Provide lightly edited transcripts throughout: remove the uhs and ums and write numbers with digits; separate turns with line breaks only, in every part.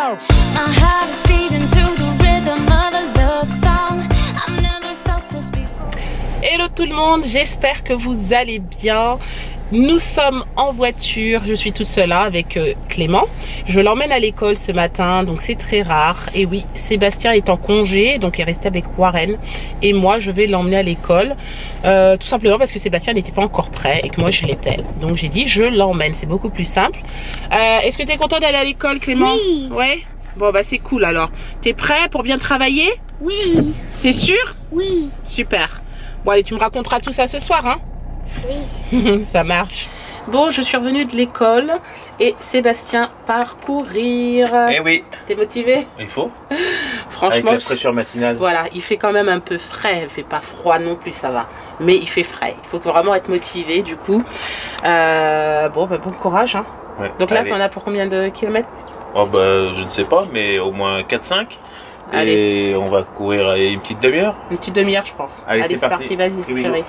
My heart is beating to the rhythm of a love song. I've never felt this before.
Hello tout le monde, j'espère que vous allez bien. Nous sommes en voiture, je suis toute seule là avec Clément. Je l'emmène à l'école ce matin, donc c'est très rare. Et oui, Sébastien est en congé, donc il est resté avec Warren. Et moi, je vais l'emmener à l'école, tout simplement parce que Sébastien n'était pas encore prêt et que moi je l'étais. Donc j'ai dit, je l'emmène, c'est beaucoup plus simple. Est-ce que tu es content d'aller à l'école, Clément?
Oui.
Ouais. Bon bah c'est cool alors. T'es prêt pour bien travailler?
Oui.
T'es sûr?
Oui.
Super. Bon allez, tu me raconteras tout ça ce soir, hein?
Oui.
Ça marche. Bon, je suis revenue de l'école et Sébastien part courir.
Eh oui.
T'es motivé?
Il faut.
Franchement,
Avec la fraîcheur matinale.
voilà, il fait quand même un peu frais. Il fait pas froid non plus, ça va. Mais il fait frais. Il faut vraiment être motivé du coup. Bon, bah, bon courage. Hein.
Ouais.
Donc là,
Allez.
t'en as pour combien de kilomètres?
Oh bah, je ne sais pas, mais au moins 4-5.
Allez.
Et on va courir une petite demi-heure.
Une petite demi-heure, je pense.
Allez,
c'est
c'est
parti,
parti.
vas-y.
Here we go.
chérie.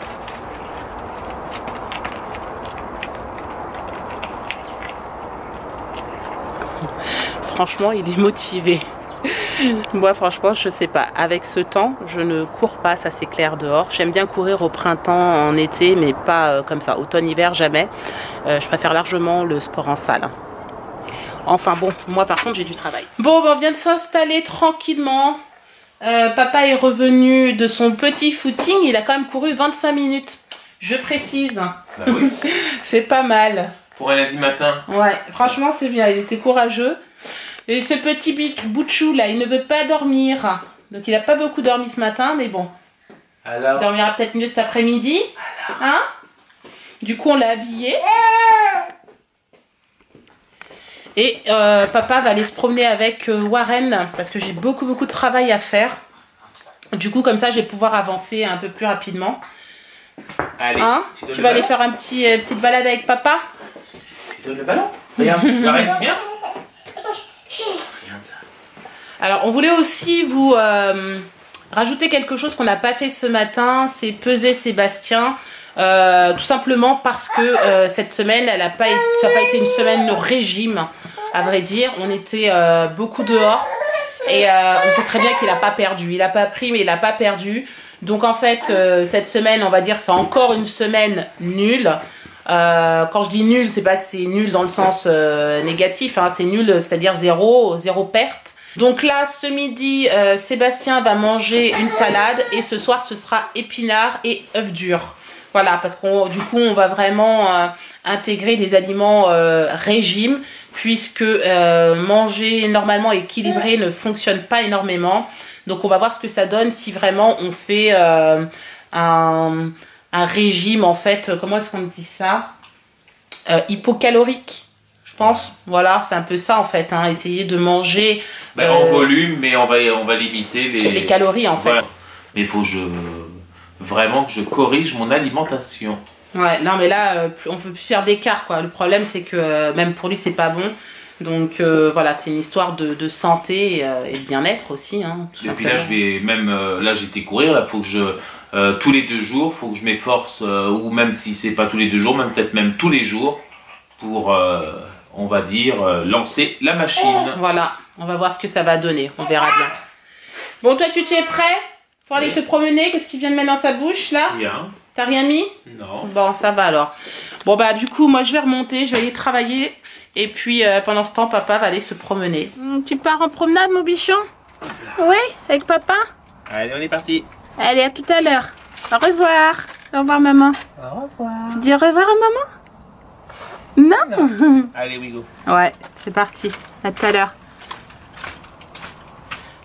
Franchement, il est motivé. Moi, franchement, je sais pas. Avec ce temps, je ne cours pas, ça c'est clair dehors. J'aime bien courir au printemps, en été, mais pas comme ça. Automne, hiver, jamais. Je préfère largement le sport en salle. Enfin bon, moi par contre, j'ai du travail. Bon, on vient de s'installer tranquillement. Papa est revenu de son petit footing. Il a quand même couru 25 minutes. Je précise.
Bah oui.
C'est pas mal.
Pour un lundi matin.
Ouais, franchement, c'est bien. Il était courageux. Et ce petit bout de chou là, il ne veut pas dormir. Donc il a pas beaucoup dormi ce matin, mais bon.
Alors.
Il dormira peut-être mieux cet après-midi. Hein? Du coup, on l'a habillé. Et papa va aller se promener avec Warren parce que j'ai beaucoup de travail à faire. Du coup, comme ça, je vais pouvoir avancer un peu plus rapidement.
Allez.
Hein?
donnes
Tu
le
vas aller
ballon.
faire petite balade avec papa?
Tu donnes le ballon. Regarde. Arrête, viens. Regarde ça.
Alors, on voulait aussi vous rajouter quelque chose qu'on n'a pas fait ce matin, c'est peser Sébastien. Tout simplement parce que cette semaine, ça n'a pas été une semaine de régime, à vrai dire. On était beaucoup dehors et on sait très bien qu'il n'a pas perdu. Il n'a pas pris, mais il n'a pas perdu. Donc en fait, cette semaine, on va dire, c'est encore une semaine nulle. Quand je dis nul, c'est pas que c'est nul dans le sens négatif, hein, c'est nul, c'est-à-dire zéro perte. Donc là, ce midi, Sébastien va manger une salade et ce soir, ce sera épinards et œufs durs. Voilà, parce qu'on du coup, on va vraiment intégrer des aliments régime, puisque manger normalement équilibré ne fonctionne pas énormément. Donc on va voir ce que ça donne si vraiment on fait un régime, en fait, comment est-ce qu'on dit ça, hypocalorique, je pense. Voilà, c'est un peu ça en fait, hein, essayer de manger
En volume, mais on va limiter
les calories en fait.
Voilà. Mais il faut vraiment que je corrige mon alimentation.
Ouais, non mais là, on peut plus faire d'écart quoi. Le problème c'est que même pour lui c'est pas bon. Donc voilà, c'est une histoire de santé et de bien-être aussi. Hein,
Et puis là, je vais même, là j'étais courir, là faut que je, tous les 2 jours, faut que je m'efforce, ou même si c'est pas tous les 2 jours, même peut-être même tous les jours, pour, on va dire, lancer la machine.
Voilà, on va voir ce que ça va donner, on verra bien. Bon, toi tu t'es prêt pour aller te promener? Qu'est-ce qu'il vient de mettre dans sa bouche là?
Bien.
T'as rien mis?
Non.
Bon, ça va alors. Bon bah du coup, moi je vais remonter, je vais aller travailler. Et puis pendant ce temps, papa va aller se promener. Tu pars en promenade, mon bichon? Oui, avec papa?
Allez, on est parti.
Allez, à tout à l'heure. Au revoir. Au revoir, maman.
Au revoir.
Tu dis au revoir à maman? Non.
Allez, we go.
Ouais, c'est parti. À tout à l'heure.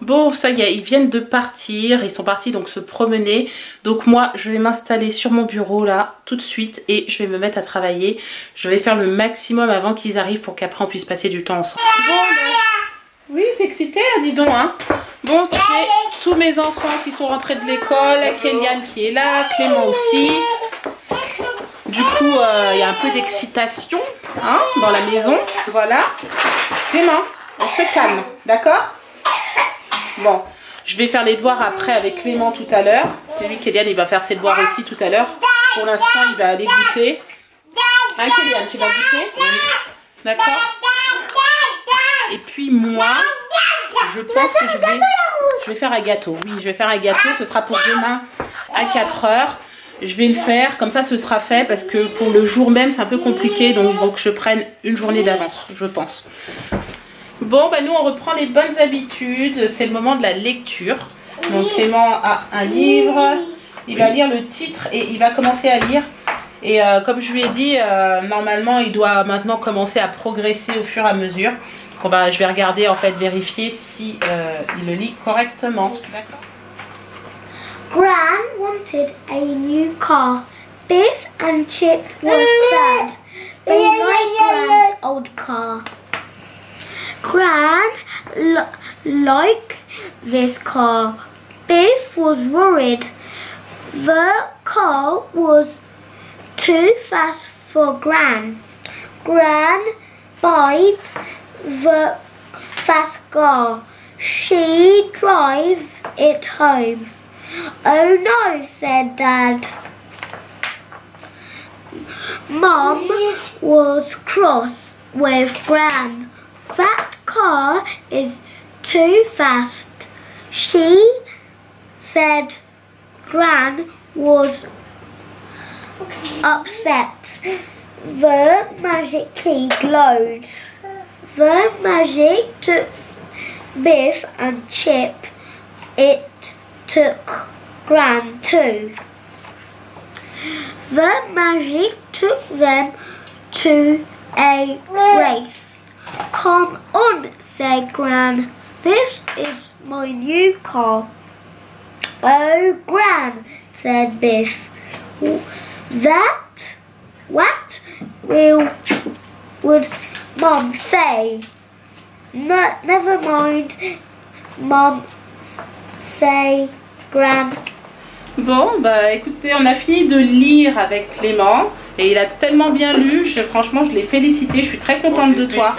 Bon, ça y est, ils viennent de partir. Ils sont partis donc se promener. Donc moi, je vais m'installer sur mon bureau là, tout de suite. Et je vais me mettre à travailler. Je vais faire le maximum avant qu'ils arrivent pour qu'après on puisse passer du temps ensemble. Bon, ben... Oui, t'es excitée là, dis donc, hein. Bon, j'ai tous mes enfants qui sont rentrés de l'école. Kéliane qui est là, Clément aussi. Du coup, il y a un peu d'excitation hein, dans la maison. Voilà. Clément, on se calme, d'accord? Bon, je vais faire les devoirs après avec Clément tout à l'heure. J'ai vu qu'Eliane, il va faire ses devoirs aussi tout à l'heure. Pour l'instant, il va aller goûter. Hein, Eliane, tu vas goûter? Oui. D'accord? Et puis moi, je pense que je vais faire un gâteau. Oui, je vais faire un gâteau. Ce sera pour demain à 4 h. Je vais le faire, comme ça ce sera fait, parce que pour le jour même c'est un peu compliqué, donc il faut que je prenne une journée d'avance, je pense. Bon, bah nous on reprend les bonnes habitudes, c'est le moment de la lecture. Donc Clément a un livre, il va lire le titre et il va commencer à lire. Et comme je lui ai dit, normalement il doit maintenant commencer à progresser au fur et à mesure. Donc je vais regarder, en fait, vérifier si il le lit correctement. D'accord.
Gran wanted a new car. Biff and Chip were sad. They liked Gran's old car. Gran liked this car. Biff was worried. The car was too fast for Gran. Gran bought the fast car. She drove it home. Oh no, said Dad. Mum was cross with Gran. That car is too fast. She said Gran was upset. The magic key glowed. The magic took Biff and Chip. It took Gran too. The magic took them to a race. Come on, said Gran. This is my new car. Oh, Gran, said Biff. What would Mum say? No, never mind, Mum say Gran.
Bon, bah écoutez, on a fini de lire avec Clément et il a tellement bien lu, franchement je l'ai félicité, je suis très contente de toi,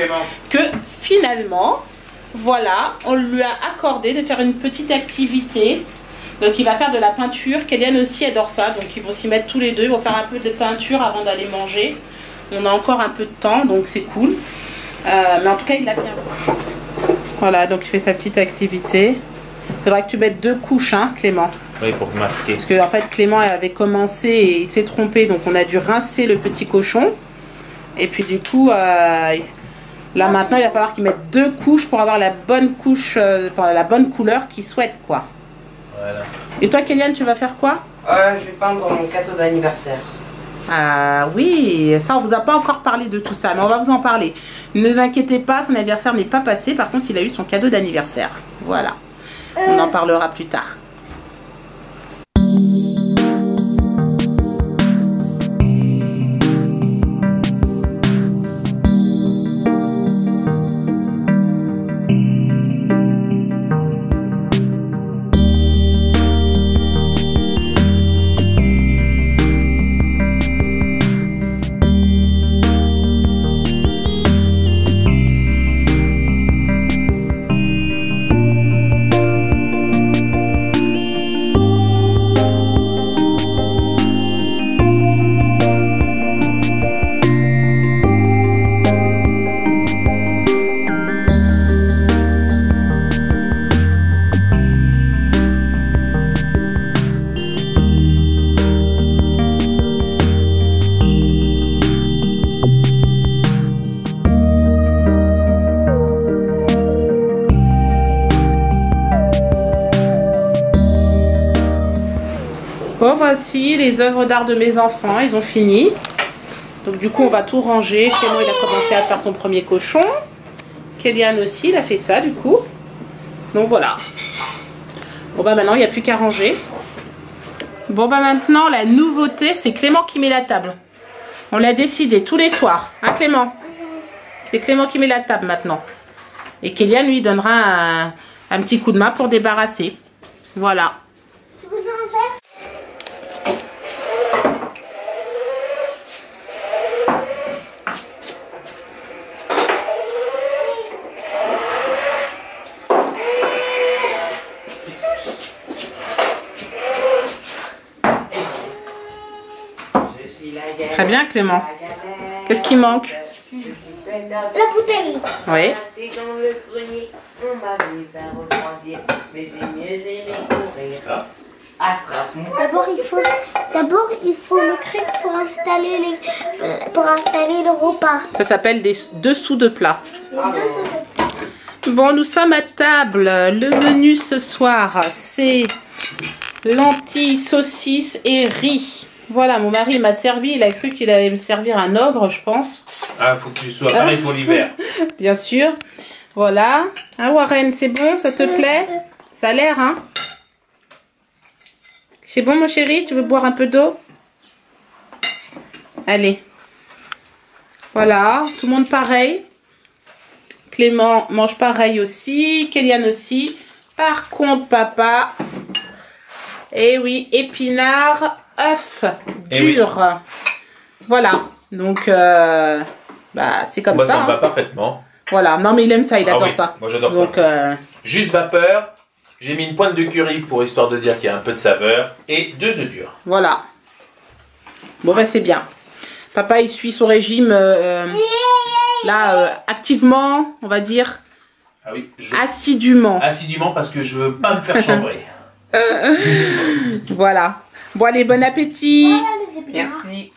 que finalement, voilà, on lui a accordé de faire une petite activité. Donc il va faire de la peinture, Kélian aussi adore ça, donc ils vont s'y mettre tous les deux, ils vont faire un peu de peinture avant d'aller manger. On a encore un peu de temps, donc c'est cool. Mais en tout cas, il l'a bien fait. Voilà, donc il fait sa petite activité. Il faudra que tu mettes 2 couches, hein, Clément.
Oui, pour masquer.
Parce que en fait, Clément avait commencé et il s'est trompé, donc on a dû rincer le petit cochon. Et puis du coup, là maintenant, il va falloir qu'il mette 2 couches pour avoir la bonne couche, enfin la bonne couleur qu'il souhaite, quoi.
Voilà.
Et toi, Kélian, tu vas faire quoi?
Je vais peindre mon cadeau d'anniversaire.
Ah oui, ça on vous a pas encore parlé de tout ça, mais on va vous en parler. Ne vous inquiétez pas, son anniversaire n'est pas passé, par contre il a eu son cadeau d'anniversaire. Voilà, on en parlera plus tard. Bon, voici les œuvres d'art de mes enfants, ils ont fini. Donc du coup on va tout ranger. Clément il a commencé à faire son premier cochon. Kélian aussi, il a fait ça du coup. Donc voilà. Bon bah maintenant il n'y a plus qu'à ranger. Bon bah maintenant la nouveauté c'est Clément qui met la table. On l'a décidé tous les soirs. Hein Clément? C'est Clément qui met la table maintenant. Et Kélian lui donnera un petit coup de main pour débarrasser. Voilà. Très bien Clément. Qu'est-ce qui manque?
La bouteille.
Oui.
Dans le grenier, on m'a mis à refroidir, mais j'ai mieux aimé courir. Attrape-moi.
D'abord, il faut le truc pour installer le repas.
Ça s'appelle des dessous de plat. Bon, nous sommes à table. Le menu ce soir, c'est lentilles, saucisses et riz. Voilà, mon mari m'a servi. Il a cru qu'il allait me servir un ogre, je pense.
Ah, faut que tu sois pareil pour l'hiver.
Bien sûr. Voilà. Hein, Warren, c'est bon? Ça te plaît? Ça a l'air, hein? C'est bon, mon chéri? Tu veux boire un peu d'eau? Allez. Voilà. Tout le monde pareil. Clément mange pareil aussi. Kéliane aussi. Par contre, papa... Eh oui, épinards, œufs, dur. Oui. Voilà. Donc, c'est comme ça.
Ça me
hein.
va parfaitement.
Voilà. Non, mais il aime ça. Il adore ça.
Moi, j'adore
donc,
ça. Juste vapeur. J'ai mis une pointe de curry pour histoire de dire qu'il y a un peu de saveur. Et 2 œufs durs.
Voilà. Bon, c'est bien. Papa, il suit son régime activement, on va dire.
Ah oui.
Assidûment.
Assidûment parce que je veux pas me faire chambrer.
Voilà. Bon, allez, bon appétit.
Merci.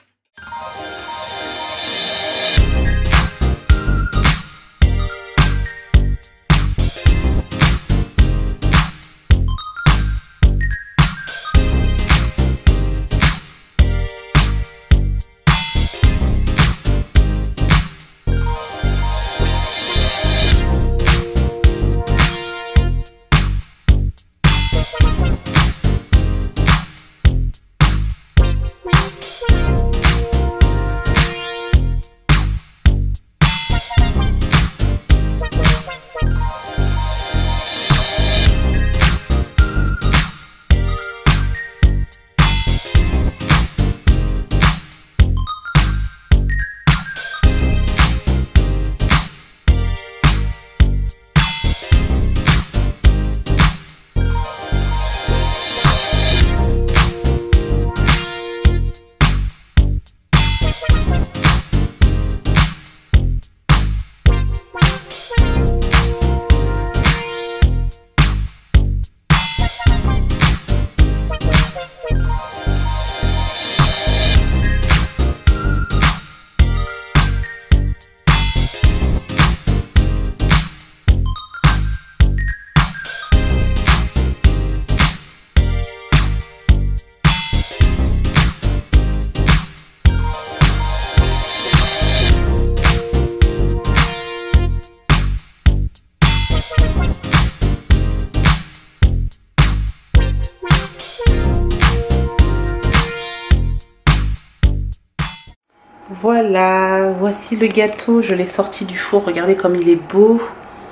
Voilà, voici le gâteau, je l'ai sorti du four, regardez comme il est beau.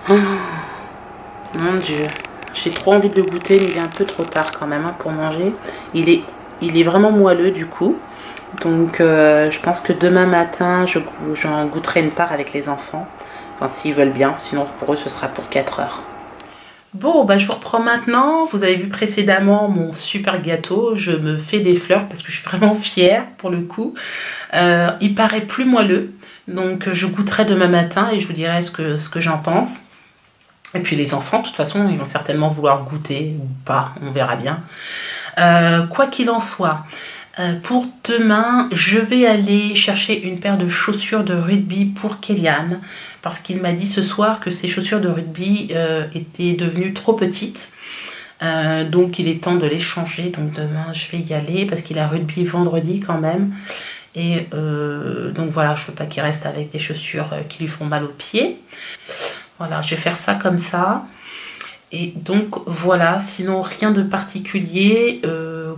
Oh, mon Dieu, j'ai trop envie de le goûter, mais il est un peu trop tard quand même hein, pour manger. Il est vraiment moelleux du coup, donc je pense que demain matin, j'en goûterai une part avec les enfants. Enfin, s'ils veulent bien, sinon pour eux ce sera pour 4 heures. Bon, je vous reprends maintenant. Vous avez vu précédemment mon super gâteau. Je me fais des fleurs parce que je suis vraiment fière pour le coup. Il paraît plus moelleux. Donc je goûterai demain matin et je vous dirai ce que j'en pense. Et puis les enfants, de toute façon, ils vont certainement vouloir goûter ou pas. On verra bien. Quoi qu'il en soit, pour demain, je vais aller chercher une paire de chaussures de rugby pour Kéliane. Parce qu'il m'a dit ce soir que ses chaussures de rugby étaient devenues trop petites. Donc il est temps de les changer. Donc demain je vais y aller parce qu'il a rugby vendredi quand même. Et donc voilà, je ne veux pas qu'il reste avec des chaussures qui lui font mal aux pieds. Voilà, je vais faire ça comme ça. Et donc voilà, sinon rien de particulier.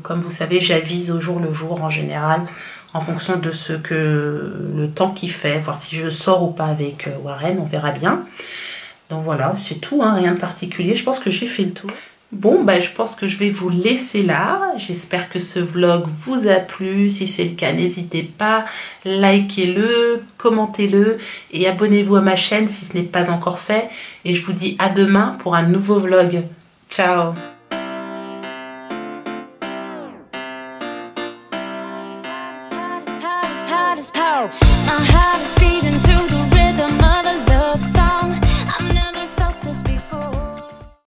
Comme vous savez, j'avise au jour le jour en général. En fonction de le temps qu'il fait, voir si je sors ou pas avec Warren, on verra bien. Donc voilà, c'est tout, hein, rien de particulier. Je pense que j'ai fait le tour. Bon, je pense que je vais vous laisser là. J'espère que ce vlog vous a plu. Si c'est le cas, n'hésitez pas, likez-le, commentez-le et abonnez-vous à ma chaîne si ce n'est pas encore fait. Et je vous dis à demain pour un nouveau vlog. Ciao!
Power.